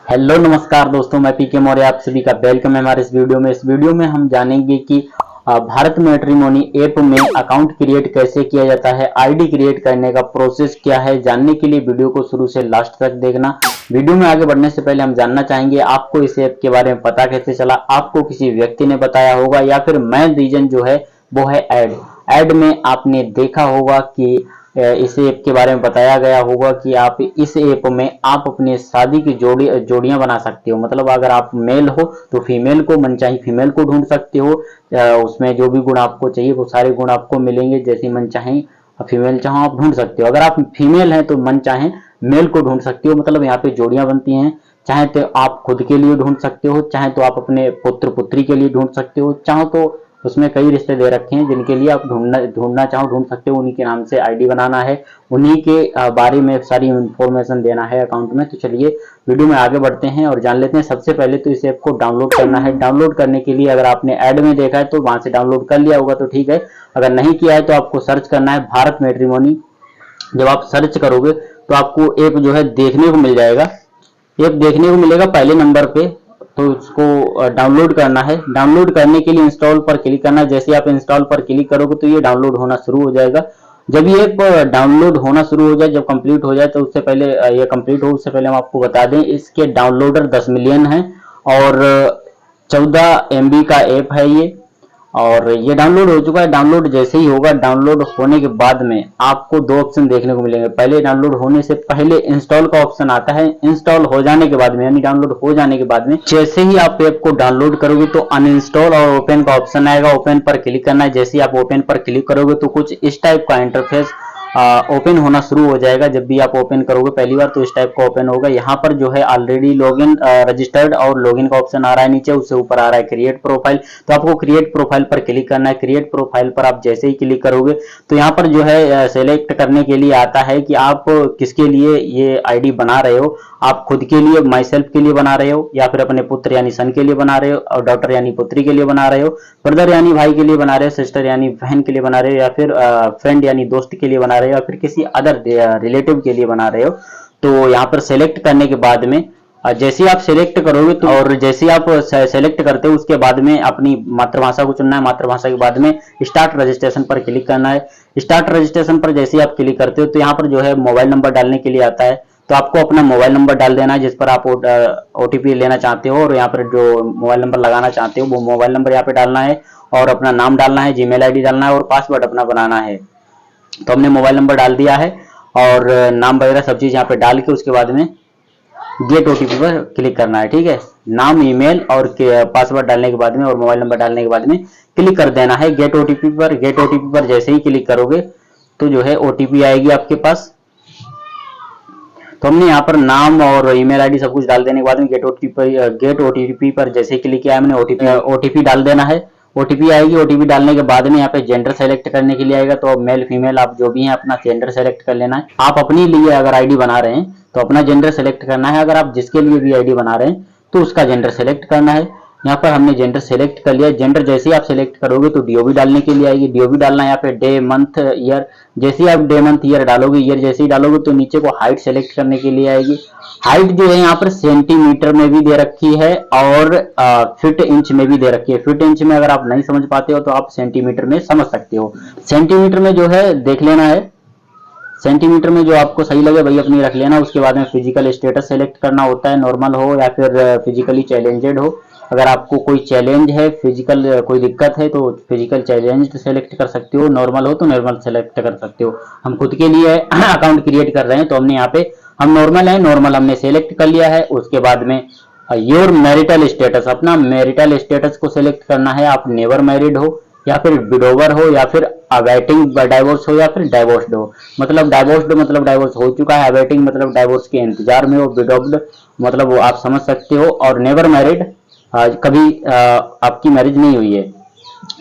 Hello नमस्कार दोस्तों, मैं पीके मौर्य आप सभी का वेलकम है हमारे इस वीडियो में। इस वीडियो में हम जानेंगे कि भारत मैट्रिमोनी ऐप में अकाउंट क्रिएट कैसे किया जाता है, आईडी क्रिएट करने का प्रोसेस क्या है। जानने के लिए वीडियो को शुरू से लास्ट तक देखना। वीडियो में आगे बढ़ने से पहले हम जानना चाहेंगे आपको इस ऐप के बारे में पता कैसे चला। आपको किसी व्यक्ति ने बताया होगा या फिर मेन रीजन जो है वो है ऐड में आपने देखा होगा कि इस ऐप के बारे में बताया गया होगा कि आप इस ऐप में आप अपने शादी की जोड़ियां बना सकते हो। मतलब अगर आप मेल हो तो फीमेल को, मनचाही फीमेल को ढूंढ सकते हो। उसमें जो भी गुण आपको चाहिए वो सारे गुण आपको मिलेंगे। जैसे मनचाही फीमेल चाहो आप ढूंढ सकते हो। अगर आप फीमेल हैं तो मन चाहे मेल को ढूंढ सकते हो। मतलब यहाँ पे जोड़ियां बनती हैं। चाहे तो आप खुद के लिए ढूंढ सकते हो, चाहे तो आप अपने पुत्र पुत्री के लिए ढूंढ सकते हो, चाहो तो उसमें कई रिश्ते दे रखे हैं जिनके लिए आप ढूंढना चाहो ढूंढ सकते हो। उन्हीं के नाम से आईडी बनाना है, उन्हीं के बारे में सारी इंफॉर्मेशन देना है अकाउंट में। तो चलिए वीडियो में आगे बढ़ते हैं और जान लेते हैं। सबसे पहले तो इस ऐप को डाउनलोड करना है। डाउनलोड करने के लिए अगर आपने ऐड में देखा है तो वहां से डाउनलोड कर लिया होगा तो ठीक है। अगर नहीं किया है तो आपको सर्च करना है भारत मैट्रिमोनी। जब आप सर्च करोगे तो आपको ऐप जो है देखने को मिल जाएगा। ऐप देखने को मिलेगा पहले नंबर पे, तो इसको डाउनलोड करना है। डाउनलोड करने के लिए इंस्टॉल पर क्लिक करना है। जैसे आप इंस्टॉल पर क्लिक करोगे तो ये डाउनलोड होना शुरू हो जाएगा। जब ये डाउनलोड होना शुरू हो जाए, जब कंप्लीट हो जाए, तो उससे पहले ये कंप्लीट हो उससे पहले हम आपको बता दें इसके डाउनलोडर 10 मिलियन हैं और 14 MB का ऐप है ये। और ये डाउनलोड हो चुका है। डाउनलोड जैसे ही होगा, डाउनलोड होने के बाद में आपको दो ऑप्शन देखने को मिलेंगे। पहले डाउनलोड होने से पहले इंस्टॉल का ऑप्शन आता है। इंस्टॉल हो जाने के बाद में, यानी डाउनलोड हो जाने के बाद में जैसे ही आप ऐप को डाउनलोड करोगे तो अनइंस्टॉल और ओपन का ऑप्शन आएगा। ओपन पर क्लिक करना है। जैसे ही आप ओपन पर क्लिक करोगे तो कुछ इस टाइप का इंटरफेस ओपन होना शुरू हो जाएगा। जब भी आप ओपन करोगे पहली बार तो इस टाइप का ओपन होगा। यहाँ पर जो है ऑलरेडी लॉगिन रजिस्टर्ड और लॉगिन का ऑप्शन आ रहा है नीचे, उससे ऊपर आ रहा है क्रिएट प्रोफाइल। तो आपको क्रिएट प्रोफाइल पर क्लिक करना है। क्रिएट प्रोफाइल पर आप जैसे ही क्लिक करोगे तो यहाँ पर जो है सेलेक्ट करने के लिए आता है कि आप किसके लिए ये आईडी बना रहे हो। आप खुद के लिए, माई सेल्फ के लिए बना रहे हो, या फिर अपने पुत्र यानी सन के लिए बना रहे हो, और डॉटर यानी पुत्री के लिए बना रहे हो, ब्रदर यानी भाई के लिए बना रहे हो, सिस्टर यानी बहन के लिए बना रहे हो, या फिर फ्रेंड यानी दोस्त के लिए बना रहे हो, या फिर किसी अदर रिलेटिव के लिए बना रहे हो। तो यहाँ पर सेलेक्ट करने के बाद में जैसे आप सेलेक्ट करोगे तो, और जैसे आप सेलेक्ट करते हो उसके बाद में अपनी मातृभाषा को चुनना है। मातृभाषा के बाद में स्टार्ट रजिस्ट्रेशन पर क्लिक करना है। स्टार्ट रजिस्ट्रेशन पर जैसे ही आप क्लिक करते हो तो यहाँ पर जो है मोबाइल नंबर डालने के लिए आता है। तो आपको अपना मोबाइल नंबर डाल देना है जिस पर आप OTP लेना चाहते हो, और यहाँ पर जो मोबाइल नंबर लगाना चाहते हो वो मोबाइल नंबर यहाँ पे डालना है, और अपना नाम डालना है, जीमेल आईडी डालना है, और पासवर्ड अपना बनाना है। तो हमने मोबाइल नंबर डाल दिया है और नाम वगैरह सब चीज यहाँ पे डाल के उसके बाद में गेट OTP पर क्लिक करना है। ठीक है, नाम, ईमेल और पासवर्ड डालने के बाद में और मोबाइल नंबर डालने के बाद में क्लिक कर देना है गेट OTP पर। गेट OTP पर जैसे ही क्लिक करोगे तो जो है OTP आएगी आपके पास। तो हमने यहाँ पर नाम और ईमेल आईडी सब कुछ डाल देने के बाद में गेट OTP पर जैसे ही क्लिक किया हमने OTP डाल देना है। OTP आएगी। OTP डालने के बाद में यहाँ पे जेंडर सेलेक्ट करने के लिए आएगा। तो मेल फीमेल आप जो भी हैं अपना जेंडर सेलेक्ट कर लेना है। आप अपने लिए अगर आईडी बना रहे हैं तो अपना जेंडर सेलेक्ट करना है। अगर आप जिसके लिए भी आईडी बना रहे हैं तो उसका जेंडर सेलेक्ट करना है। यहाँ पर हमने जेंडर सेलेक्ट कर लिया। जेंडर जैसे ही आप सेलेक्ट करोगे तो DOB डालने के लिए आएगी। DOB डालना है यहाँ पे डे मंथ ईयर। जैसे ही आप डे मंथ ईयर डालोगे, ईयर जैसे ही डालोगे तो नीचे को हाइट सेलेक्ट करने के लिए आएगी। हाइट जो है यहाँ पर सेंटीमीटर में भी दे रखी है और फीट इंच में भी दे रखी है। फीट इंच में अगर आप नहीं समझ पाते हो तो आप सेंटीमीटर में समझ सकते हो। सेंटीमीटर में जो है देख लेना है। सेंटीमीटर में जो आपको सही लगे वही अपनी रख लेना। उसके बाद में फिजिकल स्टेटस सेलेक्ट करना होता है, नॉर्मल हो या फिर फिजिकली चैलेंजेड हो। अगर आपको कोई चैलेंज है, फिजिकल कोई दिक्कत है तो फिजिकल चैलेंज सेलेक्ट कर सकते हो। नॉर्मल हो तो नॉर्मल सेलेक्ट कर सकते हो। हम खुद के लिए अकाउंट क्रिएट कर रहे हैं तो हमने यहाँ पे हम नॉर्मल है, नॉर्मल हमने सेलेक्ट कर लिया है। उसके बाद में योर मैरिटल स्टेटस, अपना मैरिटल स्टेटस को सिलेक्ट करना है। आप नेवर मैरिड हो या फिर विडोवर हो या फिर अवेटिंग डाइवोर्स हो या फिर डाइवोर्स्ड हो। मतलब डाइवोर्स्ड मतलब डाइवोर्स हो चुका है, अवेटिंग मतलब डाइवोर्स के इंतजार में हो, विडोव्ड मतलब वो आप समझ सकते हो, और नेवर मैरिड कभी आपकी मैरिज नहीं हुई है।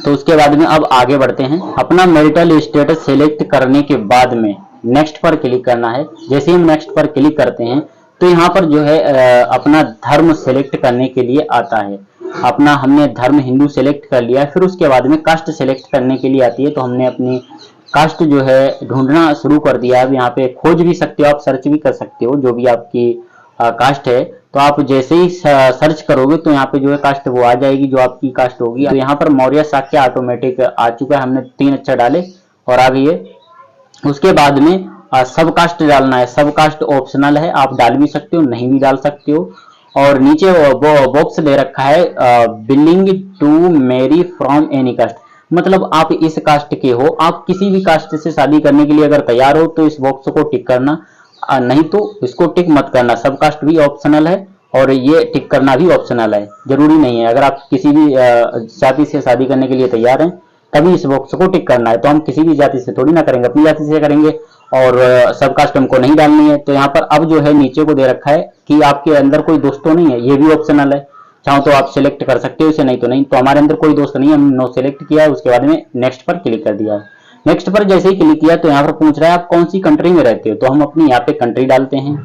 तो उसके बाद में अब आगे बढ़ते हैं। अपना मैरिटल स्टेटस सेलेक्ट करने के बाद में नेक्स्ट पर क्लिक करना है। जैसे हम नेक्स्ट पर क्लिक करते हैं तो यहाँ पर जो है अपना धर्म सेलेक्ट करने के लिए आता है। अपना हमने धर्म हिंदू सेलेक्ट कर लिया है। फिर उसके बाद में कास्ट सेलेक्ट करने के लिए आती है। तो हमने अपनी कास्ट जो है ढूंढना शुरू कर दिया है। यहाँ पे खोज भी सकते हो आप, सर्च भी कर सकते हो जो भी आपकी कास्ट है। तो आप जैसे ही सर्च करोगे तो यहाँ पे जो है कास्ट वो आ जाएगी जो आपकी कास्ट होगी। तो यहाँ पर मौर्य शाक्य ऑटोमेटिक आ चुका है, हमने 3 अक्षर डाले और आ गई है। उसके बाद में सब कास्ट डालना है। सब कास्ट ऑप्शनल है, आप डाल भी सकते हो नहीं भी डाल सकते हो। और नीचे वो बॉक्स दे रखा है willing to marry from any caste, मतलब आप इस कास्ट के हो, आप किसी भी कास्ट से शादी करने के लिए अगर तैयार हो तो इस बॉक्स को टिक करना, नहीं तो इसको टिक मत करना। सब कास्ट भी ऑप्शनल है और ये टिक करना भी ऑप्शनल है, जरूरी नहीं है। अगर आप किसी भी जाति से शादी करने के लिए तैयार हैं तभी इस बॉक्स को टिक करना है। तो हम किसी भी जाति से थोड़ी ना करेंगे, अपनी जाति से करेंगे और सब कास्ट हमको नहीं डालनी है। तो यहाँ पर अब जो है नीचे को दे रखा है कि आपके अंदर कोई दोस्त तो नहीं है, ये भी ऑप्शनल है, चाहो तो आप सिलेक्ट कर सकते हो इसे, नहीं तो नहीं। तो हमारे अंदर कोई दोस्त नहीं है, हमने नो सिलेक्ट किया है। उसके बाद में नेक्स्ट पर क्लिक कर दिया है। नेक्स्ट पर जैसे ही क्लिक किया तो यहाँ पर पूछ रहा है आप कौन सी कंट्री में रहते हो, तो हम अपनी यहाँ पे कंट्री डालते हैं।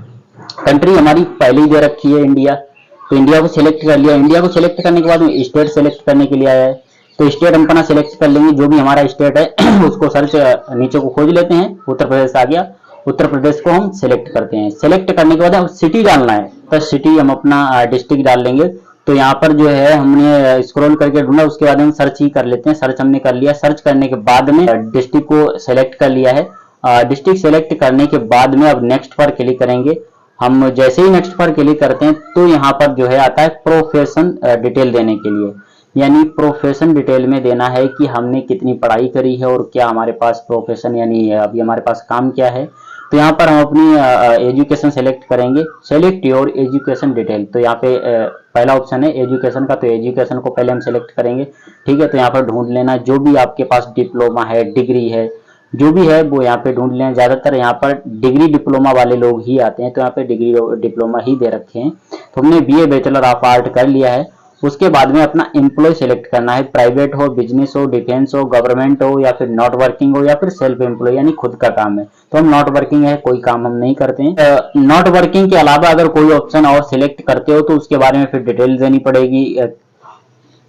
कंट्री हमारी पहले ही दे रखी है इंडिया, तो इंडिया को सिलेक्ट कर लिया। इंडिया को सिलेक्ट करने के बाद में स्टेट सिलेक्ट करने के लिए आया है, तो स्टेट हम अपना सिलेक्ट कर लेंगे, जो भी हमारा स्टेट है उसको सर्च नीचे को खोज लेते हैं। उत्तर प्रदेश आ गया, उत्तर प्रदेश को हम सिलेक्ट करते हैं। सिलेक्ट करने के बाद हम सिटी डालना है, तो सिटी हम अपना डिस्ट्रिक्ट डाल लेंगे। तो यहाँ पर जो है हमने स्क्रॉल करके ढूंढा, उसके बाद हम सर्च ही कर लेते हैं। सर्च हमने कर लिया, सर्च करने के बाद में डिस्ट्रिक्ट को सिलेक्ट कर लिया है। डिस्ट्रिक्ट सिलेक्ट करने के बाद में अब नेक्स्ट पर क्लिक करेंगे। हम जैसे ही नेक्स्ट पर क्लिक करते हैं तो यहाँ पर जो है आता है प्रोफेशन डिटेल देने के लिए, यानी प्रोफेशन डिटेल में देना है कि हमने कितनी पढ़ाई करी है और क्या हमारे पास प्रोफेशन यानी अभी हमारे पास काम क्या है। तो यहाँ पर हम अपनी एजुकेशन सेलेक्ट करेंगे, सेलेक्ट योर एजुकेशन डिटेल। तो यहाँ पे पहला ऑप्शन है एजुकेशन का, तो एजुकेशन को पहले हम सेलेक्ट करेंगे। ठीक है, तो यहाँ पर ढूंढ लेना जो भी आपके पास डिप्लोमा है, डिग्री है, जो भी है वो यहाँ पे ढूंढ लें। ज्यादातर यहाँ पर डिग्री डिप्लोमा वाले लोग ही आते हैं, तो यहाँ पे डिग्री डिप्लोमा ही दे रखे हैं। तो हमने बीए बैचलर ऑफ आर्ट कर लिया है। उसके बाद में अपना एम्प्लॉय सिलेक्ट करना है, प्राइवेट हो, बिजनेस हो, डिफेंस हो, गवर्नमेंट हो, या फिर नॉट वर्किंग हो, या फिर सेल्फ एम्प्लॉय यानी खुद का काम है। तो हम नॉट वर्किंग है, कोई काम हम नहीं करते हैं। नॉट वर्किंग के अलावा अगर कोई ऑप्शन और सिलेक्ट करते हो तो उसके बारे में फिर डिटेल देनी पड़ेगी,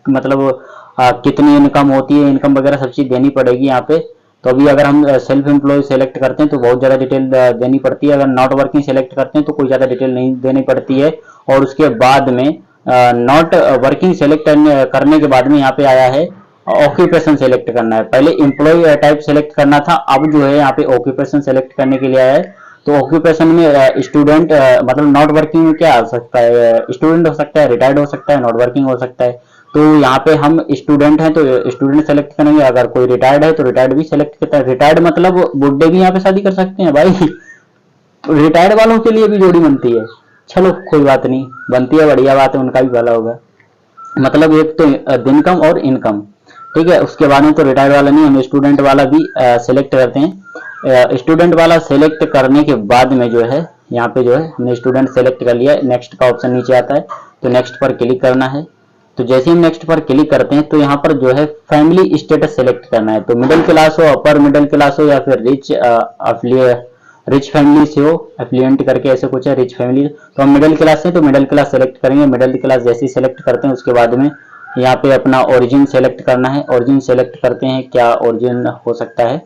मतलब कितनी इनकम होती है, इनकम वगैरह सब चीज देनी पड़ेगी यहाँ पे। तो अभी अगर हम सेल्फ एम्प्लॉय सेलेक्ट करते हैं तो बहुत ज्यादा डिटेल देनी पड़ती है, अगर नॉट वर्किंग सेलेक्ट करते हैं तो कोई ज्यादा डिटेल नहीं देनी पड़ती है। और उसके बाद में नॉट वर्किंग सेलेक्ट करने के बाद में यहाँ पे आया है ऑक्यूपेशन सेलेक्ट करना है। पहले एम्प्लॉय टाइप सेलेक्ट करना था, अब जो है यहाँ पे ऑक्यूपेशन सेलेक्ट करने के लिए आया है। तो ऑक्यूपेशन में स्टूडेंट, मतलब नॉट वर्किंग में क्या हो सकता है, स्टूडेंट हो सकता है, रिटायर्ड हो सकता है, नॉट वर्किंग हो सकता है। तो यहाँ पे हम स्टूडेंट हैं तो स्टूडेंट सेलेक्ट करेंगे, अगर कोई रिटायर्ड है तो रिटायर्ड भी सेलेक्ट करता है। रिटायर्ड मतलब बुढ़े भी यहाँ पे शादी कर सकते हैं भाई, रिटायर्ड वालों के लिए भी जोड़ी बनती है। चलो कोई बात नहीं, बनती है, बढ़िया बात है, उनका भी भला होगा। मतलब एक तो इनकम और इनकम, ठीक है। उसके बाद में तो रिटायर्ड वाला नहीं, हम स्टूडेंट वाला भी सेलेक्ट करते हैं। स्टूडेंट वाला सेलेक्ट करने के बाद में जो है यहाँ पे जो है हमने स्टूडेंट सेलेक्ट कर लिया, नेक्स्ट का ऑप्शन नीचे आता है, तो नेक्स्ट पर क्लिक करना है। तो जैसे हम नेक्स्ट पर क्लिक करते हैं तो यहाँ पर जो है फैमिली स्टेटस सेलेक्ट करना है। तो मिडिल क्लास हो, अपर मिडिल क्लास हो, या फिर रिच फैमिली से हो, एफ्लुएंट करके ऐसे कुछ है, रिच फैमिली। तो हम मिडिल क्लास से तो मिडिल क्लास सेलेक्ट करेंगे। मिडिल क्लास जैसे ही सेलेक्ट करते हैं उसके बाद में यहाँ पे अपना ओरिजिन सेलेक्ट करना है। ओरिजिन सेलेक्ट करते हैं, क्या ओरिजिन हो सकता है,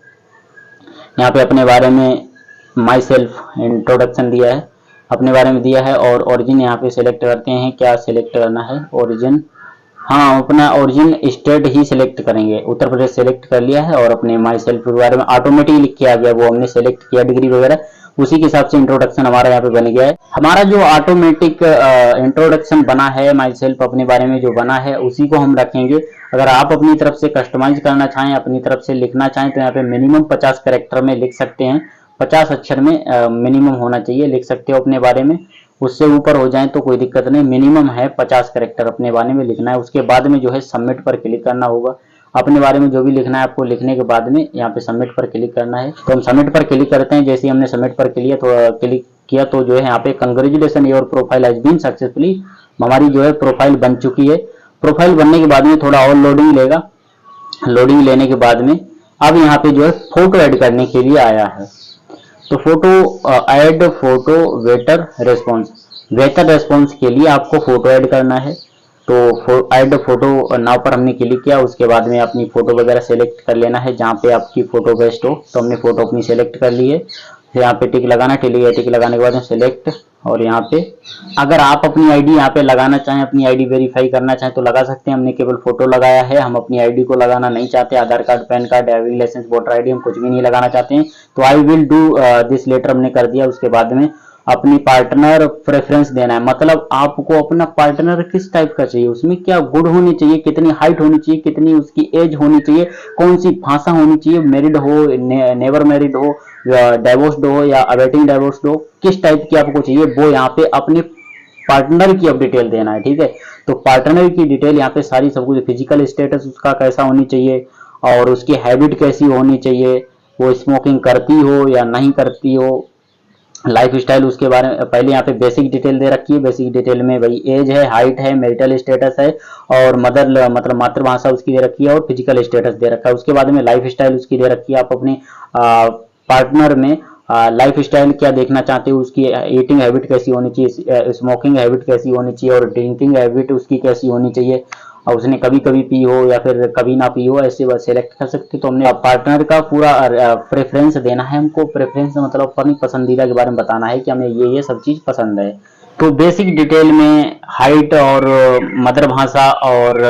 यहाँ पे अपने बारे में माई सेल्फ इंट्रोडक्शन दिया है, अपने बारे में दिया है। और ओरिजिन यहाँ पे सिलेक्ट करते हैं, क्या सिलेक्ट करना है ओरिजिन, हाँ अपना ओरिजिन स्टेट ही सिलेक्ट करेंगे। उत्तर प्रदेश सिलेक्ट कर लिया है और अपने माई सेल्फ के बारे में ऑटोमेटिक लिख के आ गया, वो हमने सेलेक्ट किया डिग्री वगैरह, उसी के हिसाब से इंट्रोडक्शन हमारा यहाँ पे बन गया है। हमारा जो ऑटोमेटिक इंट्रोडक्शन बना है माई सेल्फ अपने बारे में जो बना है उसी को हम रखेंगे। अगर आप अपनी तरफ से कस्टमाइज करना चाहें, अपनी तरफ से लिखना चाहें तो यहाँ पे मिनिमम 50 कैरेक्टर में लिख सकते हैं, 50 अक्षर में मिनिमम होना चाहिए, लिख सकते हो अपने बारे में। उससे ऊपर हो जाए तो कोई दिक्कत नहीं, मिनिमम है 50 कैरेक्टर अपने बारे में लिखना है। उसके बाद में जो है सबमिट पर क्लिक करना होगा, अपने बारे में जो भी लिखना है आपको लिखने के बाद में यहाँ पे सबमिट पर क्लिक करना है। तो हम सबमिट पर क्लिक करते हैं। जैसे ही हमने सबमिट पर क्लिक किया तो जो है यहाँ पे congratulation your profile has been successfully, हमारी जो है प्रोफाइल बन चुकी है। प्रोफाइल बनने के बाद में थोड़ा और लोडिंग लेगा, लोडिंग लेने के बाद में अब यहाँ पे जो है फोटो ऐड करने के लिए आया है। तो photo add photo waiter response, बेहतर रेस्पॉन्स के लिए आपको फोटो ऐड करना है। तो ऐड फोटो नाव पर हमने क्लिक किया, उसके बाद में अपनी फोटो वगैरह सेलेक्ट कर लेना है जहाँ पे आपकी फोटो बेस्ट हो। तो हमने फोटो अपनी सेलेक्ट कर ली है, फिर यहाँ पे टिक लगाना, टिक लगाने के बाद में सेलेक्ट और यहाँ पे अगर आप अपनी आईडी यहाँ पे लगाना चाहें, अपनी आईडी वेरीफाई करना चाहें तो लगा सकते हैं। हमने केवल फोटो लगाया है, हम अपनी आईडी को लगाना नहीं चाहते। Aadhaar card, PAN card, driving licence, voter ID हम कुछ भी नहीं लगाना चाहते हैं। तो I will do this letter हमने कर दिया। उसके बाद में अपनी पार्टनर प्रेफरेंस देना है, मतलब आपको अपना पार्टनर किस टाइप का चाहिए, उसमें क्या गुण होनी चाहिए, कितनी हाइट होनी चाहिए, कितनी उसकी एज होनी चाहिए, कौन सी भाषा होनी चाहिए, मैरिड हो, नेवर मैरिड हो, डाइवोर्स्ड हो या अवेटिंग डाइवोर्स्ड हो, किस टाइप की आपको चाहिए, वो यहाँ पे अपने पार्टनर की अब डिटेल देना है। ठीक है, तो पार्टनर की डिटेल यहाँ पे सारी सब कुछ, फिजिकल स्टेटस उसका कैसा होनी चाहिए और उसकी हैबिट कैसी होनी चाहिए, वो स्मोकिंग करती हो या नहीं करती हो, लाइफ स्टाइल उसके बारे में पहले यहाँ पे बेसिक डिटेल दे रखी है। बेसिक डिटेल में भाई एज है, हाइट है, मैरिटल स्टेटस है और मदर मतलब मातृभाषा उसकी दे रखी है और फिजिकल स्टेटस दे रखा है। उसके बाद में लाइफ स्टाइल उसकी दे रखी है। आप अपने पार्टनर में लाइफ स्टाइल क्या देखना चाहते हो, उसकी ईटिंग हैबिट कैसी होनी चाहिए, स्मोकिंग हैबिट कैसी होनी चाहिए और ड्रिंकिंग हैबिट उसकी कैसी होनी चाहिए, और उसने कभी कभी पी हो या फिर कभी ना पी हो, ऐसे बात सेलेक्ट कर सकते। तो हमने पार्टनर का पूरा प्रेफरेंस देना है हमको। प्रेफरेंस मतलब अपनी पसंदीदा के बारे में बताना है कि हमें ये सब चीज पसंद है। तो बेसिक डिटेल में हाइट और मदर भाषा और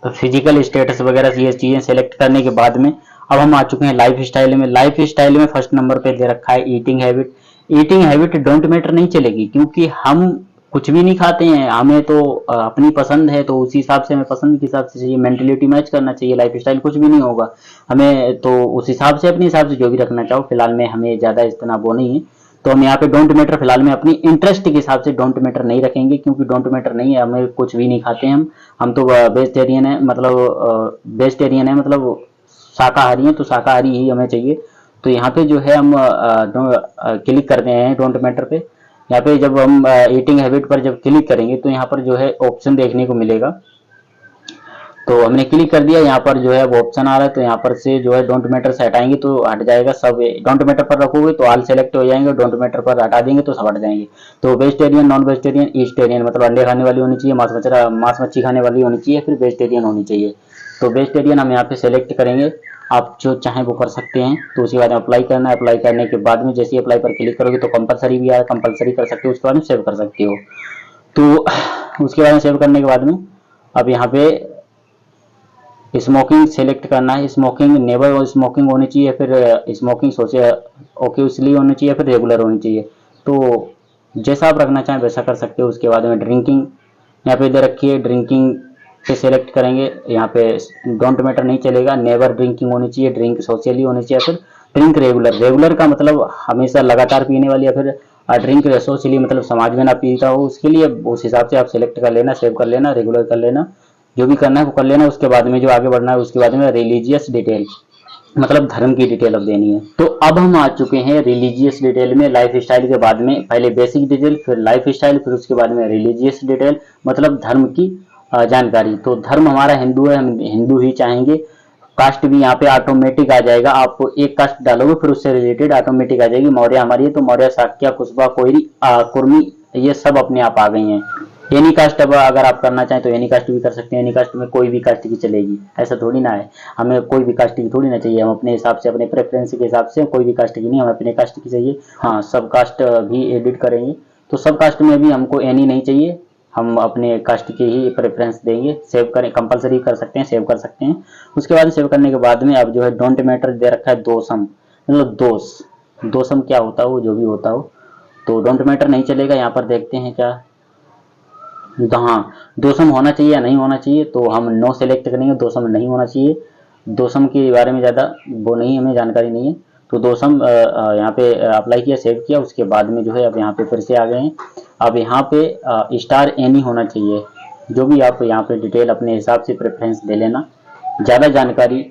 फिजिकल स्टेटस वगैरह ये चीजें सेलेक्ट करने के बाद में अब हम आ चुके हैं लाइफ स्टाइल में। लाइफ स्टाइल में फर्स्ट नंबर पे दे रखा है eating habit. Eating habit don't matter नहीं चलेगी, क्योंकि हम कुछ भी नहीं खाते हैं, हमें तो अपनी पसंद है, तो उसी हिसाब से हमें पसंद के हिसाब से चाहिए, मेंटेलिटी मैच करना चाहिए। लाइफ स्टाइल कुछ भी नहीं होगा, हमें तो उस हिसाब से अपने हिसाब से जो भी रखना चाहो। फिलहाल में हमें ज्यादा इतना वो नहीं है, तो हम यहाँ पे डोंट मैटर फिलहाल में अपनी इंटरेस्ट के हिसाब से डोंट मैटर नहीं रखेंगे, क्योंकि डोंट मैटर नहीं है, हमें कुछ भी नहीं खाते हैं हम तो वेजिटेरियन है, मतलब वेजिटेरियन है, मतलब शाकाहारी है, तो शाकाहारी ही हमें चाहिए। तो यहाँ पे जो है हम क्लिक करते हैं डोंट मैटर पे। यहाँ पे जब हम ईटिंग हैबिट पर जब क्लिक करेंगे तो यहाँ पर जो है ऑप्शन देखने को मिलेगा। तो हमने क्लिक कर दिया, यहाँ पर जो है वो ऑप्शन आ रहा है, तो यहाँ पर से जो है डोंट मैटर से हटाएंगे तो हट जाएगा सब। डोंट मैटर पर रखोगे तो ऑल सेलेक्ट हो जाएंगे, डोंट मैटर पर हटा देंगे तो सब हट जाएंगे। तो वेजिटेरियन, नॉन वेजिटेरियन, ईस्टेरियन मतलब अंडे खाने वाली होनी चाहिए, मांस मच्छी खाने वाली होनी चाहिए, फिर वेजिटेरियन होनी चाहिए। तो वेजिटेरियन हम यहाँ पे सेलेक्ट करेंगे, आप जो चाहें वो कर सकते हैं। तो उसके बाद अप्लाई करना है। अप्लाई करने के बाद में जैसे ही अप्लाई पर क्लिक करोगे तो कंपलसरी भी आया, कंपलसरी कर सकते हो, उसके बाद में सेव कर सकते हो। तो उसके बाद में सेव करने के बाद में अब यहाँ पे स्मोकिंग सेलेक्ट करना है। स्मोकिंग नेवर स्मोकिंग होनी चाहिए, फिर स्मोकिंग सोचे ओकेजनली होनी चाहिए, फिर रेगुलर होनी चाहिए। तो जैसा आप रखना चाहें वैसा कर सकते हो। उसके बाद में ड्रिंकिंग यहाँ पे दे रखी है, ड्रिंकिंग पे सेलेक्ट करेंगे। यहाँ पे डोंट मैटर नहीं चलेगा, नेवर ड्रिंकिंग होनी चाहिए, ड्रिंक सोशली होनी चाहिए, फिर ड्रिंक रेगुलर। रेगुलर का मतलब हमेशा लगातार पीने वाली, या फिर ड्रिंक सोशली मतलब समाज में ना पीता हो, उसके लिए उस हिसाब से आप सेलेक्ट कर लेना, सेव कर लेना, रेगुलर कर लेना, जो भी करना है वो कर लेना। उसके बाद में जो आगे बढ़ना है उसके बाद में रिलीजियस डिटेल मतलब धर्म की डिटेल अब देनी है। तो अब हम आ चुके हैं रिलीजियस डिटेल में। लाइफ स्टाइल के बाद में पहले बेसिक डिटेल, फिर लाइफ स्टाइल, फिर उसके बाद में रिलीजियस डिटेल मतलब धर्म की जानकारी। तो धर्म हमारा हिंदू है, हम हिंदू ही चाहेंगे। कास्ट भी यहाँ पे ऑटोमेटिक आ जाएगा, आप एक कास्ट डालोगे फिर उससे रिलेटेड ऑटोमेटिक आ जाएगी। मौर्य हमारी है तो मौर्य, शाक्य, कुशवा, कोयरी, कुर्मी ये सब अपने आप आ गई हैं। एनी कास्ट अब अगर आप करना चाहें तो एनी कास्ट भी कर सकते हैं। एनी कास्ट में कोई भी कास्ट की चलेगी, ऐसा थोड़ी ना है, हमें कोई भी कास्ट की थोड़ी ना चाहिए। हम अपने हिसाब से, अपने प्रेफरेंस के हिसाब से कोई भी कास्ट की नहीं, हमें अपने कास्ट की चाहिए। हाँ, सब कास्ट भी एडिट करेंगे, तो सब कास्ट में भी हमको एनी नहीं चाहिए, हम अपने कास्ट की ही प्रेफरेंस देंगे। सेव करें, कंपलसरी कर सकते हैं, सेव कर सकते हैं। उसके बाद सेव करने के बाद में अब जो है डोंट मैटर दे रखा है दोषम, मतलब दोष, दोषम क्या होता हो, जो भी होता हो, तो डोंट मैटर नहीं चलेगा। यहाँ पर देखते हैं क्या, हाँ दोषम होना चाहिए या नहीं होना चाहिए, तो हम नो सेलेक्ट करेंगे, दोषम नहीं होना चाहिए। दोषम के बारे में ज़्यादा वो नहीं, हमें जानकारी नहीं है, तो दोषम यहाँ पे अप्लाई किया, सेव किया। उसके बाद में जो है अब यहाँ पे फिर से आ गए हैं। अब यहाँ पे स्टार एनी होना चाहिए, जो भी आप यहाँ पे डिटेल अपने हिसाब से प्रेफरेंस दे लेना। ज़्यादा जानकारी,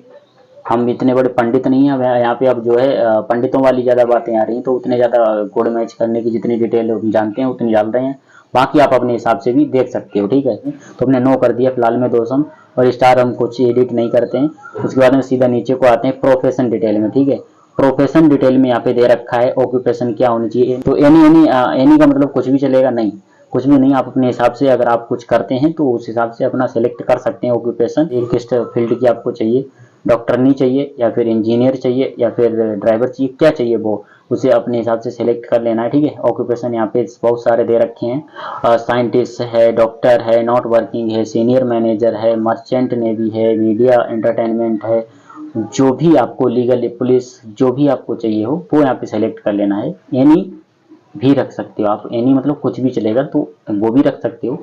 हम इतने बड़े पंडित नहीं हैं यहाँ पे, अब जो है पंडितों वाली ज़्यादा बातें आ रही हैं, तो उतने ज़्यादा कोड मैच करने की जितनी डिटेल हम जानते हैं उतनी डाल रहे हैं, बाकी आप अपने हिसाब से भी देख सकते हो। ठीक है, तो हमने नो कर दिया फिलहाल में दोषम, और स्टार हम कुछ एडिट नहीं करते हैं। उसके बाद में सीधा नीचे को आते हैं प्रोफेशन डिटेल में। ठीक है, प्रोफेशन डिटेल में यहाँ पे दे रखा है ऑक्यूपेशन क्या होनी चाहिए, तो एनी का मतलब कुछ भी चलेगा, नहीं कुछ भी नहीं, आप अपने हिसाब से अगर आप कुछ करते हैं तो उस हिसाब से अपना सेलेक्ट कर सकते हैं ऑक्यूपेशन, किस फील्ड की आपको चाहिए, डॉक्टर नहीं चाहिए या फिर इंजीनियर चाहिए या फिर ड्राइवर चाहिए, क्या चाहिए वो, उसे अपने हिसाब से सिलेक्ट कर लेना है, ठीक है। ऑक्यूपेशन यहाँ पे बहुत सारे दे रखे हैं, साइंटिस्ट है, डॉक्टर है, नॉट वर्किंग है, सीनियर मैनेजर है, मर्चेंट नेवी है, मीडिया एंटरटेनमेंट है। जो भी आपको लीगल, पुलिस, जो भी आपको चाहिए हो वो यहाँ पे सेलेक्ट कर लेना है। एनी भी रख सकते हो आप, एनी मतलब कुछ भी चलेगा, तो वो भी रख सकते हो।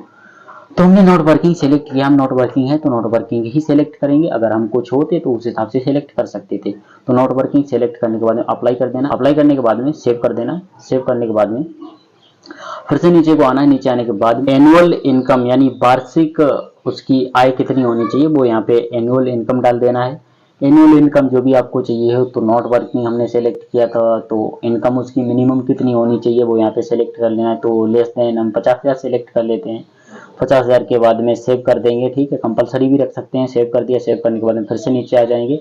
तो हमने नॉट वर्किंग सेलेक्ट किया, हम नॉट वर्किंग है तो नॉट वर्किंग ही सेलेक्ट करेंगे। अगर हम कुछ होते तो उस हिसाब से सेलेक्ट कर सकते थे। तो नॉट वर्किंग सेलेक्ट करने के बाद में अप्लाई कर देना, अप्लाई करने के बाद में सेव कर देना। सेव करने के बाद में फिर से नीचे को आना है। नीचे आने के बाद एनुअल इनकम यानी वार्षिक उसकी आय कितनी होनी चाहिए वो यहाँ पे एनुअल इनकम डाल देना है। एनुअल इनकम जो भी आपको चाहिए हो, तो नॉट वर्किंग हमने सेलेक्ट किया था तो इनकम उसकी मिनिमम कितनी होनी चाहिए वो यहाँ पे सेलेक्ट कर लेना है। तो लेस देन हम 50,000 सेलेक्ट कर लेते हैं। 50,000 के बाद में सेव कर देंगे, ठीक है। कंपलसरी भी रख सकते हैं। सेव कर दिया, सेव करने के बाद में फिर से नीचे आ जाएंगे।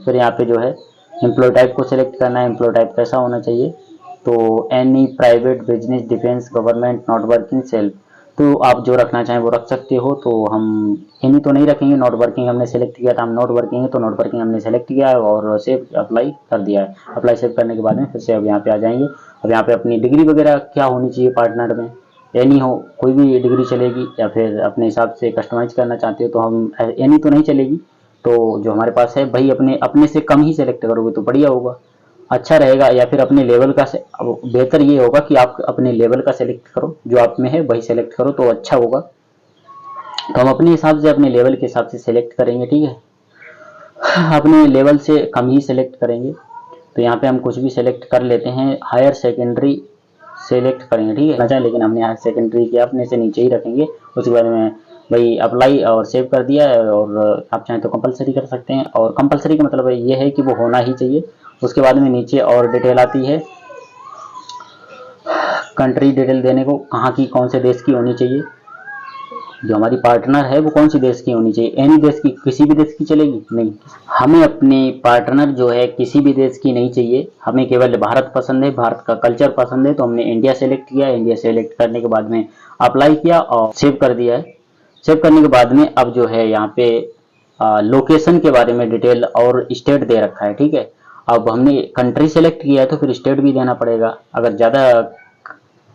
फिर यहाँ पे जो है एम्प्लॉय टाइप को सिलेक्ट करना है। एम्प्लॉय टाइप कैसा होना चाहिए, तो any private, business, defence, government, not working, self. तो आप जो रखना चाहें वो रख सकते हो। तो हम एनी तो नहीं रखेंगे, नॉट वर्किंग हमने सेलेक्ट किया था, हम नॉट वर्किंग है तो नॉट वर्किंग हमने सेलेक्ट किया है और सेव अप्लाई कर दिया है। अप्लाई सेव करने के बाद में फिर से अब यहाँ पे आ जाएंगे। अब यहाँ पे अपनी डिग्री वगैरह क्या होनी चाहिए पार्टनर में, एनी हो, कोई भी डिग्री चलेगी, या फिर अपने हिसाब से कस्टमाइज करना चाहते हो तो हम एनी तो नहीं चलेगी। तो जो हमारे पास है भाई अपने से कम ही सेलेक्ट करोगे तो बढ़िया होगा, अच्छा रहेगा। या फिर अपने लेवल का बेहतर ये होगा कि आप अपने लेवल का सेलेक्ट करो, जो आप में है वही सेलेक्ट करो तो अच्छा होगा। तो हम अपने हिसाब से, अपने लेवल के हिसाब से सेलेक्ट करेंगे, ठीक है। अपने लेवल से कम ही सेलेक्ट करेंगे। तो यहाँ पे हम कुछ भी सेलेक्ट कर लेते हैं। हायर सेकेंडरी सेलेक्ट करेंगे, ठीक है। लेकिन हमने हायर सेकेंडरी किया, अपने से नीचे ही रखेंगे। उसके बाद में भाई अप्लाई और सेव कर दिया है। और आप चाहें तो कंपलसरी कर सकते हैं, और कंपलसरी का मतलब ये है कि वो होना ही चाहिए। उसके बाद में नीचे और डिटेल आती है, कंट्री डिटेल देने को, कहाँ की, कौन से देश की होनी चाहिए। जो हमारी पार्टनर है वो कौन सी देश की होनी चाहिए, एनी देश की, किसी भी देश की चलेगी नहीं। हमें अपनी पार्टनर जो है किसी भी देश की नहीं चाहिए, हमें केवल भारत पसंद है, भारत का कल्चर पसंद है। तो हमने इंडिया सेलेक्ट किया। इंडिया सेलेक्ट करने के बाद में अप्लाई किया और सेव कर दिया है। सेव करने के बाद में अब जो है यहाँ पे लोकेशन के बारे में डिटेल और स्टेट दे रखा है, ठीक है। अब हमने कंट्री सेलेक्ट किया है तो फिर स्टेट भी देना पड़ेगा। अगर ज़्यादा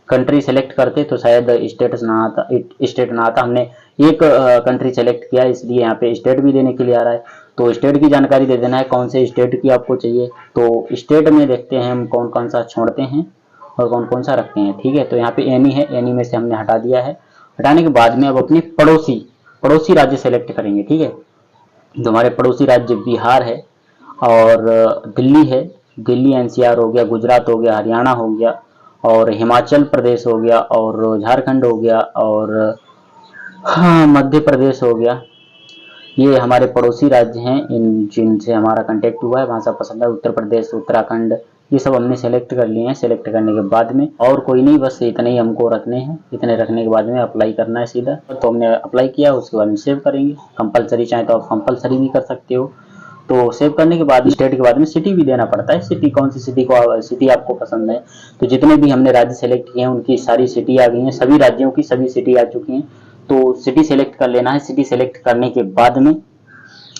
कंट्री सेलेक्ट करते तो शायद स्टेट ना आता। हमने एक कंट्री सेलेक्ट किया, इसलिए यहाँ पे स्टेट भी देने के लिए आ रहा है। तो स्टेट की जानकारी दे देना है, कौन से स्टेट की आपको चाहिए। तो स्टेट में देखते हैं हम कौन कौन सा छोड़ते हैं और कौन कौन सा रखते हैं, ठीक है। तो यहाँ पे एनी है, एनी में से हमने हटा दिया है। हटाने के बाद में अब अपने पड़ोसी राज्य सेलेक्ट करेंगे, ठीक है। जो हमारे पड़ोसी राज्य बिहार है और दिल्ली है, दिल्ली एनसीआर हो गया, गुजरात हो गया, हरियाणा हो गया, और हिमाचल प्रदेश हो गया, और झारखंड हो गया, और हाँ मध्य प्रदेश हो गया। ये हमारे पड़ोसी राज्य हैं, इन जिनसे हमारा कांटेक्ट हुआ है, भाषा पसंद है। उत्तर प्रदेश, उत्तराखंड, ये सब हमने सेलेक्ट कर लिए हैं। सेलेक्ट करने के बाद में और कोई नहीं, बस इतने ही हमको रखने हैं। इतने रखने के बाद में अप्लाई करना है सीधा। तो हमने अप्लाई किया, उसके बाद में सेव करेंगे। कंपलसरी चाहे तो आप कंपलसरी भी कर सकते हो। तो सेव करने के बाद स्टेट के बाद में सिटी भी देना पड़ता है। सिटी कौन सी सिटी आपको पसंद है। तो जितने भी हमने राज्य सेलेक्ट किए हैं उनकी सारी सिटी आ गई हैं, सभी राज्यों की सभी सिटी आ चुकी हैं। तो सिटी सेलेक्ट कर लेना है। सिटी सेलेक्ट करने के बाद में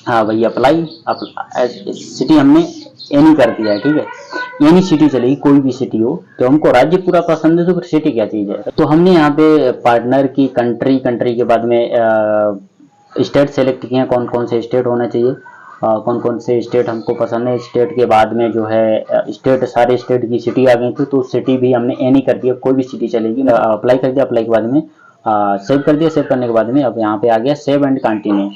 हाँ भैया अप्लाई, सिटी हमने एनी कर दिया है, ठीक है। एनी सिटी चलेगी, कोई भी सिटी हो। तो हमको राज्य पूरा पसंद है तो फिर सिटी क्या चीज है। तो हमने यहाँ पे पार्टनर की कंट्री के बाद में स्टेट सेलेक्ट किए हैं, कौन कौन से स्टेट होना चाहिए, कौन कौन से स्टेट हमको पसंद है। स्टेट के बाद में जो है स्टेट, सारे स्टेट की सिटी आ गई थी, तो सिटी भी हमने एनी कर दिया, कोई भी सिटी चलेगी। अप्लाई कर दिया, अप्लाई के बाद में सेव कर दिया। सेव करने के बाद में अब यहाँ पे आ गया सेव एंड कंटिन्यू।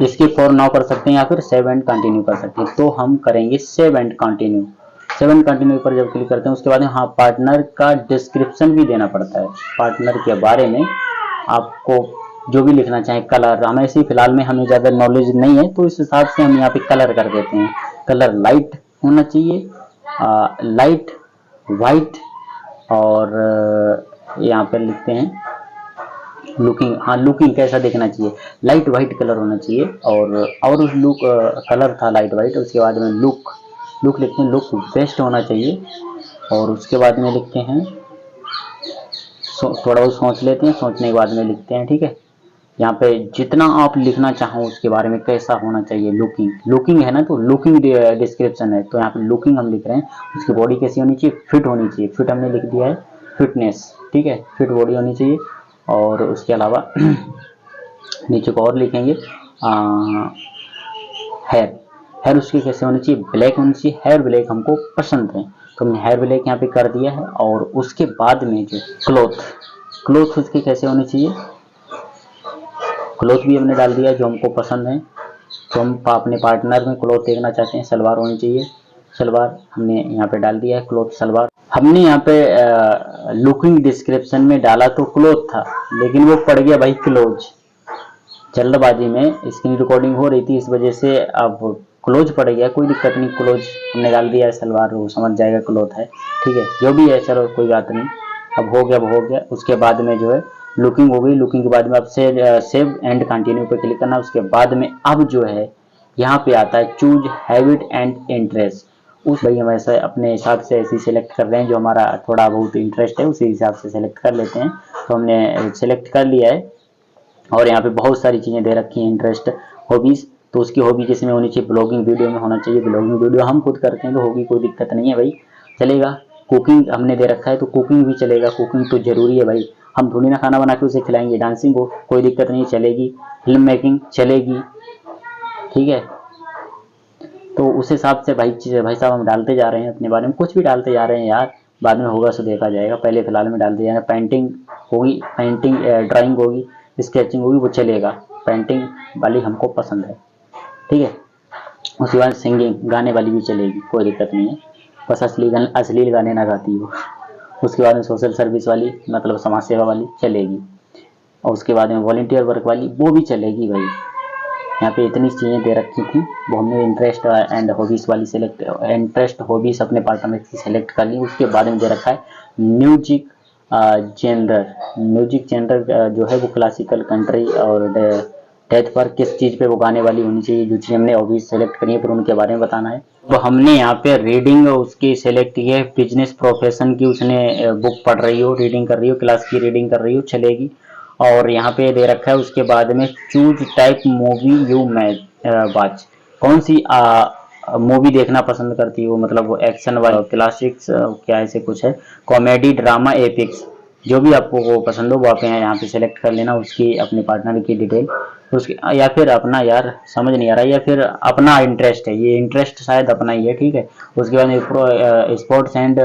इसकी फॉर नाउ कर सकते हैं या फिर सेव एंड कंटिन्यू कर सकते हैं। तो हम करेंगे save and continue. Save and continue पर जब क्लिक करते हैं उसके बाद में हाँ पार्टनर का डिस्क्रिप्शन भी देना पड़ता है। पार्टनर के बारे में आपको जो भी लिखना चाहे, कलर, हमें ऐसे फिलहाल में हमें ज़्यादा नॉलेज नहीं है तो इस हिसाब से हम यहाँ पे कलर कर देते हैं। कलर लाइट होना चाहिए, लाइट वाइट, और यहाँ पर लिखते हैं लुकिंग, हाँ लुकिंग कैसा देखना चाहिए, लाइट वाइट कलर होना चाहिए। और उस लुक कलर था लाइट वाइट। उसके बाद में लुक लिखते हैं, लुक बेस्ट होना चाहिए। और उसके बाद में लिखते हैं थोड़ा बहुत सोच लेते हैं, सोचने के बाद में लिखते हैं, ठीक है। यहाँ पे जितना आप लिखना चाहो उसके बारे में, कैसा होना चाहिए, लुकिंग है ना, तो लुकिंग डिस्क्रिप्शन है, तो यहाँ पे लुकिंग हम लिख रहे हैं। उसकी बॉडी कैसी होनी चाहिए, फिट होनी चाहिए, फिट हमने लिख दिया है, फिटनेस, ठीक है, फिट बॉडी होनी चाहिए। और उसके अलावा नीचे को और लिखेंगे हेयर उसकी कैसे होनी चाहिए, ब्लैक होनी चाहिए, हेयर ब्लैक हमको पसंद है, तो हमने हेयर ब्लैक यहाँ पे कर दिया है। और उसके बाद में जो क्लोथ उसकी कैसे होनी चाहिए, क्लोथ भी हमने डाल दिया जो हमको पसंद है। तो हम अपने पार्टनर में क्लोथ देखना चाहते हैं, सलवार होनी चाहिए, सलवार हमने यहाँ पे डाल दिया है, क्लोथ सलवार। हमने यहाँ पे लुकिंग डिस्क्रिप्शन में डाला तो क्लोथ था, लेकिन वो पड़ गया भाई क्लोज, जल्दबाजी में स्क्रीन रिकॉर्डिंग हो रही थी, इस वजह से अब क्लोज पड़ गया। कोई दिक्कत नहीं, क्लोज हमने डाल दिया है, सलवार वो समझ जाएगा क्लोथ है, ठीक है, जो भी है, चलो कोई बात नहीं। अब हो गया। उसके बाद में जो है लुकिंग हो गई। लुकिंग के बाद में अब सेव एंड कंटिन्यू पे क्लिक करना। उसके बाद में अब जो है यहाँ पे आता है चूज हैबिट एंड इंटरेस्ट। उस भाई हम ऐसा अपने हिसाब से ऐसे सेलेक्ट कर रहे हैं, जो हमारा थोड़ा बहुत इंटरेस्ट है उसी हिसाब से सेलेक्ट कर लेते हैं। तो हमने सेलेक्ट कर लिया है और यहाँ पे बहुत सारी चीज़ें दे रखी हैं, इंटरेस्ट, हॉबीज़। तो उसकी हॉबी जिसमें होनी चाहिए, ब्लॉगिंग वीडियो में होना चाहिए, ब्लॉगिंग वीडियो हम खुद करते हैं तो होगी, कोई दिक्कत नहीं है भाई, चलेगा। कुकिंग हमने दे रखा है तो कुकिंग भी चलेगा, कुकिंग तो जरूरी है भाई, हम थोड़ी ना खाना बना के उसे खिलाएंगे। डांसिंग हो, कोई दिक्कत नहीं, चलेगी। फिल्म मेकिंग चलेगी, ठीक है। तो उस हिसाब से भाई साहब हम डालते जा रहे हैं, अपने बारे में कुछ भी डालते जा रहे हैं यार, बाद में होगा सो देखा जाएगा, पहले फिलहाल में डालते जा रहे हैं। पेंटिंग होगी, ड्राइंग होगी, स्केचिंग होगी, वो चलेगा, पेंटिंग वाली हमको पसंद है, ठीक है। उसके बाद सिंगिंग, गाने वाली भी चलेगी, कोई दिक्कत नहीं है, बस अश्लील गाने ना गाती हो। उसके बाद में सोशल सर्विस वाली, मतलब समाज सेवा वाली चलेगी। और उसके बाद में वॉलंटियर वर्क वाली, वो भी चलेगी भाई। यहाँ पे इतनी चीज़ें दे रखी थी, वो हमने इंटरेस्ट एंड हॉबीज़ वाली इंटरेस्ट हॉबीज़ अपने पार्टनर की सेलेक्ट कर ली। उसके बाद में दे रखा है म्यूजिक जेंडर जो है वो क्लासिकल, कंट्री और डेथ पर किस चीज़ पे वो गाने वाली होनी चाहिए, जो चीज़ हमने हॉबीज सेलेक्ट करी है, फिर उनके बारे में बताना है। तो हमने यहाँ पे रीडिंग उसकी सेलेक्ट की है, बिजनेस प्रोफेशन की, उसने बुक पढ़ रही हो, रीडिंग कर रही हो, क्लास की रीडिंग कर रही हो, चलेगी। और यहाँ पे दे रखा है उसके बाद में choose type movie you watch, कौन सी मूवी देखना पसंद करती हो, मतलब वो एक्शन वाला, क्लासिक्स, क्या ऐसे कुछ है, कॉमेडी, ड्रामा, एपिक्स, जो भी आपको वो पसंद हो वो आप यहाँ पे सेलेक्ट कर लेना, उसकी अपने पार्टनर की डिटेल, उसकी या फिर अपना, यार समझ नहीं आ रहा, या फिर अपना इंटरेस्ट है, ये इंटरेस्ट शायद अपना ही है, ठीक है। उसके बाद स्पोर्ट्स एंड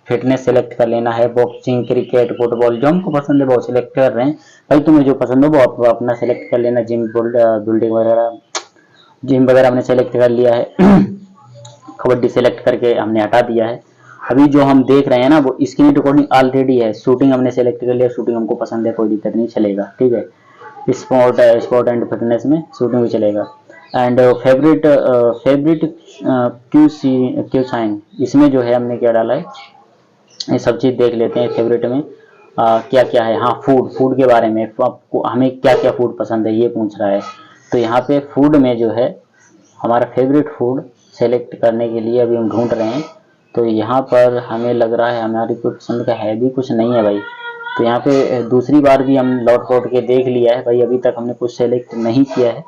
फिटनेस सेलेक्ट कर लेना है, बॉक्सिंग, क्रिकेट, फुटबॉल, जो हमको पसंद है वो सिलेक्ट कर रहे हैं भाई, तुम्हें जो पसंद हो वो आप अपना सेलेक्ट कर लेना। बिल्डिंग वगैरह, जिम वगैरह हमने सेलेक्ट कर लिया है। कबड्डी सेलेक्ट करके हमने हटा दिया है। अभी जो हम देख रहे हैं ना वो स्क्रीन रिकॉर्डिंग ऑलरेडी है, शूटिंग हमने सेलेक्ट कर लिया, शूटिंग हमको पसंद है, कोई दिक्कत नहीं, चलेगा, ठीक है। स्पोर्ट एंड फिटनेस में शूटिंग भी चलेगा। एंड फेवरेट क्यू साइन, इसमें जो है हमने क्या डाला है, ये सब चीज़ देख लेते हैं। फेवरेट में क्या क्या है, हाँ फूड के बारे में, आपको हमें क्या क्या फूड पसंद है ये पूछ रहा है। तो यहाँ पे फूड में जो है हमारा फेवरेट फूड सेलेक्ट करने के लिए अभी हम ढूंढ रहे हैं। तो यहाँ पर हमें लग रहा है हमारी कोई पसंद का है भी कुछ नहीं है भाई। तो यहाँ पे दूसरी बार भी हम लौट के देख लिया है भाई, अभी तक हमने कुछ सेलेक्ट नहीं किया है,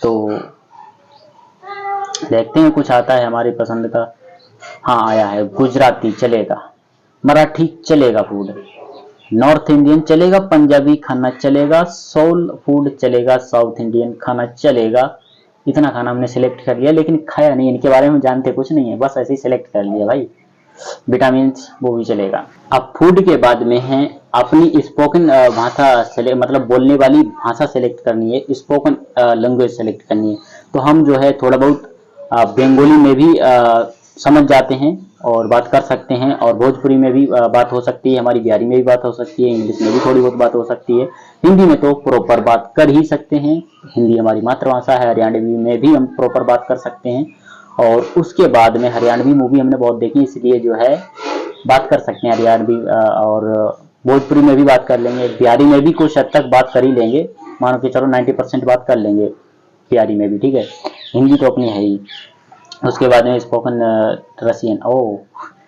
तो देखते हैं कुछ आता है हमारी पसंद का। हाँ आया है, गुजराती चलेगा, मराठी चलेगा, फूड नॉर्थ इंडियन चलेगा, पंजाबी खाना चलेगा, सोल फूड चलेगा, साउथ इंडियन खाना चलेगा। इतना खाना हमने सिलेक्ट कर लिया, लेकिन खाया नहीं, इनके बारे में जानते कुछ नहीं है, बस ऐसे ही सिलेक्ट कर लिया भाई। विटामिन वो भी चलेगा। अब फूड के बाद में है अपनी स्पोकन भाषा मतलब बोलने वाली भाषा सेलेक्ट करनी है, स्पोकन लैंग्वेज सेलेक्ट करनी है। तो हम जो है थोड़ा बहुत बंगाली में भी समझ जाते हैं और बात कर सकते हैं, और भोजपुरी में भी बात हो सकती है हमारी, बिहारी में भी बात हो सकती है, इंग्लिश में भी थोड़ी बहुत बात हो सकती है, हिंदी में तो प्रॉपर बात कर ही सकते हैं, हिंदी हमारी मातृभाषा है। हरियाणवी में भी हम प्रॉपर बात कर सकते हैं। और उसके बाद में हरियाणवी मूवी हमने बहुत देखी, इसलिए जो है बात कर सकते हैं हरियाणवी, और भोजपुरी में भी बात कर लेंगे, बिहारी में भी कुछ हद तक बात कर ही लेंगे, मानो कि चलो 90% बात कर लेंगे बिहारी में भी, ठीक है। हिंदी तो अपनी है ही। उसके बाद में स्पोकन रशियन,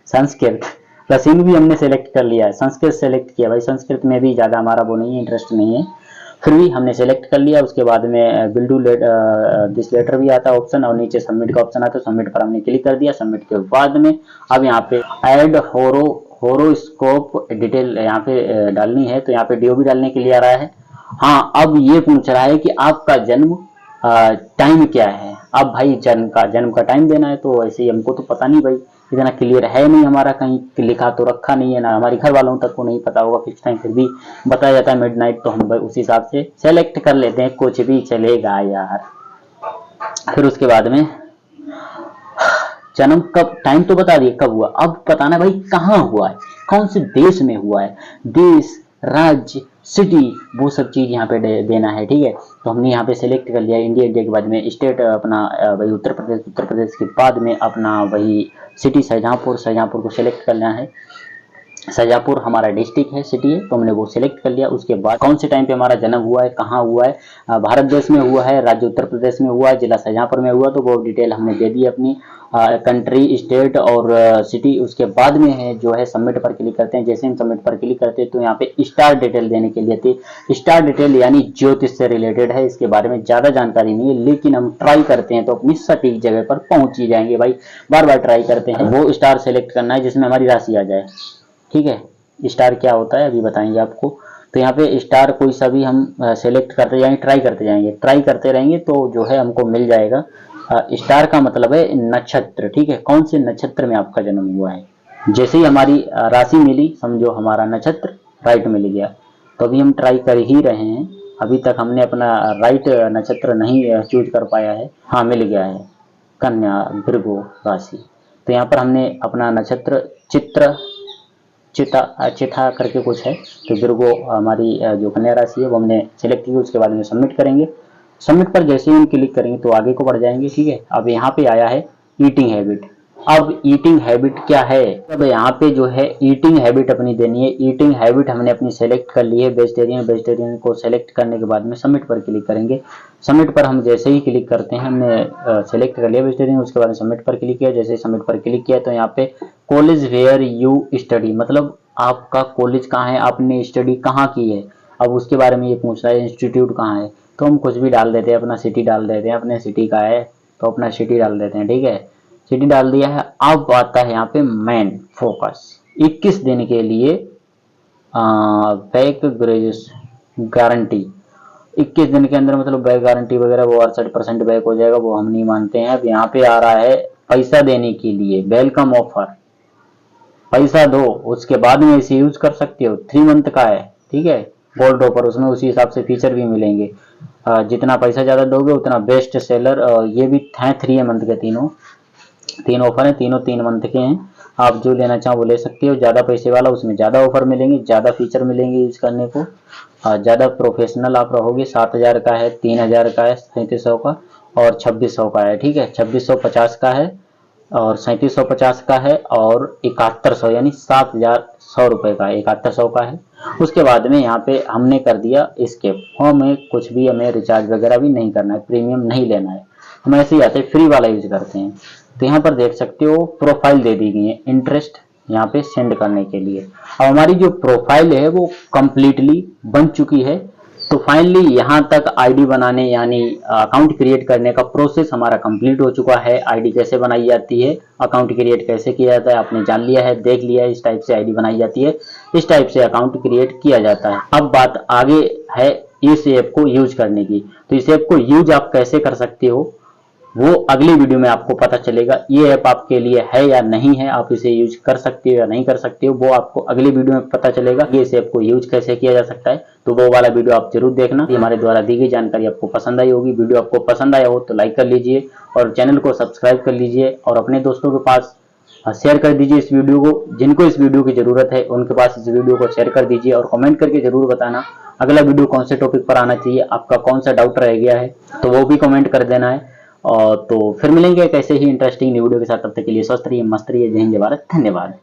संस्कृत, रशियन भी हमने सेलेक्ट कर लिया है, संस्कृत सेलेक्ट किया भाई, संस्कृत में भी ज़्यादा हमारा वो नहीं है, इंटरेस्ट नहीं है। फिर भी हमने सेलेक्ट कर लिया। उसके बाद में विल डू दिस लेटर भी आता है ऑप्शन, और नीचे सबमिट का ऑप्शन आता है। सबमिट पर हमने क्लिक कर दिया। सबमिट के बाद में अब यहाँ पे ऐड होरोस्कोप डिटेल यहाँ पे डालनी है, तो यहाँ पे डीओ भी डालने के लिए आ रहा है। हाँ, अब ये पूछ रहा है कि आपका जन्म टाइम क्या है। अब भाई जन्म का टाइम देना है, तो ऐसे ही हमको तो पता नहीं भाई, इतना क्लियर है नहीं, हमारा कहीं लिखा तो रखा नहीं है ना, हमारे घर वालों तक को नहीं पता होगा किस टाइम, फिर भी बताया जाता है मिडनाइट, तो हम भाई उस हिसाब से सेलेक्ट कर लेते हैं, कुछ भी चलेगा यार। फिर उसके बाद में जन्म कब, टाइम तो बता दिए कब हुआ, अब बताना भाई कहाँ हुआ है, कौन से देश में हुआ है, देश, राज्य, सिटी, वो सब चीज यहाँ पे देना है। ठीक है, तो हमने यहाँ पे सेलेक्ट कर लिया इंडिया। इंडिया के बाद में स्टेट अपना वही उत्तर प्रदेश, उत्तर प्रदेश के बाद में अपना वही सिटी शाहजहांपुर, शाहजहांपुर को सिलेक्ट करना है। शाहजहांपुर हमारा डिस्ट्रिक्ट है, सिटी है, तो हमने वो सिलेक्ट कर लिया। उसके बाद कौन से टाइम पे हमारा जन्म हुआ है, कहाँ हुआ है, भारत देश में हुआ है, राज्य उत्तर प्रदेश में हुआ है, जिला शाहजहांपुर में हुआ, तो वो डिटेल हमने दे दी अपनी, कंट्री, स्टेट और सिटी। उसके बाद में है जो है सबमिट पर क्लिक करते हैं। जैसे हम सबमिट पर क्लिक करते हैं तो यहाँ पे स्टार डिटेल देने के लिए थी। स्टार डिटेल यानी ज्योतिष से रिलेटेड है, इसके बारे में ज्यादा जानकारी नहीं है, लेकिन हम ट्राई करते हैं तो अपनी सटीक जगह पर पहुंच ही जाएंगे भाई। बार बार ट्राई करते हैं। वो स्टार सेलेक्ट करना है जिसमें हमारी राशि आ जाए। ठीक है, स्टार क्या होता है अभी बताएंगे आपको। तो यहाँ पे स्टार कोई सा भी हम सेलेक्ट करते जाएंगे, ट्राई करते जाएंगे, ट्राई करते रहेंगे तो जो है हमको मिल जाएगा। स्टार का मतलब है नक्षत्र। ठीक है, कौन से नक्षत्र में आपका जन्म हुआ है। जैसे ही हमारी राशि मिली, समझो हमारा नक्षत्र राइट मिल गया, तो अभी हम ट्राई कर ही रहे हैं। अभी तक हमने अपना राइट नक्षत्र नहीं चूज कर पाया है। हाँ, मिल गया है, कन्या भृगु राशि। तो यहाँ पर हमने अपना नक्षत्र चिथा करके कुछ है, तो भृगु हमारी जो कन्या राशि है वो हमने सेलेक्ट की। उसके बाद में सबमिट करेंगे। सबमिट पर जैसे ही हम क्लिक करेंगे तो आगे को बढ़ जाएंगे। ठीक है, अब यहाँ पे आया है ईटिंग हैबिट। अब ईटिंग हैबिट क्या है, अब यहाँ पे जो है ईटिंग हैबिट अपनी देनी है। ईटिंग हैबिट हमने अपनी सेलेक्ट कर ली है, वेजिटेरियन। वेजिटेरियन को सेलेक्ट करने के बाद में सबमिट पर क्लिक करेंगे। सबमिट पर हम जैसे ही क्लिक करते हैं, हमने सेलेक्ट कर लिया वेजिटेरियन, उसके बाद सबमिट पर क्लिक किया। जैसे ही सबमिट पर क्लिक किया तो यहाँ पे कॉलेज वेयर यू स्टडी, मतलब आपका कॉलेज कहाँ है, आपने स्टडी कहाँ की है, अब उसके बारे में ये पूछ रहा है। इंस्टीट्यूट कहाँ है, तो हम कुछ भी डाल देते हैं, अपना सिटी डाल देते हैं, अपने सिटी का है तो अपना सिटी डाल देते हैं। ठीक है, सिटी डाल दिया है। अब आता है यहाँ पे मेन फोकस, 21 दिन के लिए बैक ग्रेजुएशन गारंटी। 21 दिन के अंदर मतलब बैक गारंटी वगैरह वो 68% बैक हो जाएगा, वो हम नहीं मानते हैं। अब यहाँ पे आ रहा है पैसा देने के लिए, वेलकम ऑफर, पैसा दो उसके बाद में इसे यूज कर सकते हो। 3 मंथ का है। ठीक है, गोल्ड ऑफर, उसमें उसी हिसाब से फीचर भी मिलेंगे। जितना पैसा ज्यादा दोगे उतना बेस्ट सेलर। ये भी हैं 3 मंथ के, तीन ऑफर हैं, तीनों 3 मंथ के हैं। आप जो लेना चाहो वो ले सकते हो। ज्यादा पैसे वाला उसमें ज्यादा ऑफर मिलेंगे, ज्यादा फीचर मिलेंगे यूज करने को। ज्यादा प्रोफेशनल आप रहोगे। 7000 का है, 3000 का है, 3700 का और 2600 का है। ठीक है, 2650 का है और 3750 का है और 7100 यानी 7100 रुपए का है, 7100 का है। उसके बाद में यहाँ पे हमने कर दिया स्केप। हमें कुछ भी, हमें रिचार्ज वगैरह भी नहीं करना है, प्रीमियम नहीं लेना है, हम ऐसे ही आते फ्री वाला यूज करते हैं। तो यहाँ पर देख सकते हो प्रोफाइल दे दी गई है, इंटरेस्ट यहाँ पे सेंड करने के लिए। अब हमारी जो प्रोफाइल है वो कंप्लीटली बन चुकी है। तो फाइनली यहाँ तक आईडी बनाने यानी अकाउंट क्रिएट करने का प्रोसेस हमारा कंप्लीट हो चुका है। आईडी कैसे बनाई जाती है, अकाउंट क्रिएट कैसे किया जाता है आपने जान लिया है, देख लिया है। इस टाइप से आईडी बनाई जाती है, इस टाइप से अकाउंट क्रिएट किया जाता है। अब बात आगे है इस ऐप को यूज करने की। तो इस ऐप को यूज आप कैसे कर सकते हो वो अगली वीडियो में आपको पता चलेगा। ये ऐप आपके लिए है या नहीं है, आप इसे यूज कर सकते हो या नहीं कर सकते हो, वो आपको अगली वीडियो में पता चलेगा। ये इस ऐप को यूज कैसे किया जा सकता है, तो वो वाला वीडियो आप जरूर देखना। हमारे द्वारा दी गई जानकारी आपको पसंद आई होगी। वीडियो आपको पसंद आया हो तो लाइक कर लीजिए और चैनल को सब्सक्राइब कर लीजिए और अपने दोस्तों के पास शेयर कर दीजिए इस वीडियो को। जिनको इस वीडियो की जरूरत है उनके पास इस वीडियो को शेयर कर दीजिए और कमेंट करके जरूर बताना अगला वीडियो कौन से टॉपिक पर आना चाहिए, आपका कौन सा डाउट रह गया है तो वो भी कमेंट कर देना है। और तो फिर मिलेंगे एक ऐसे ही इंटरेस्टिंग वीडियो के साथ। तब तक के लिए स्वस्थ रहिए, मस्त रहिए। जय हिंद, जय भारत, धन्यवाद।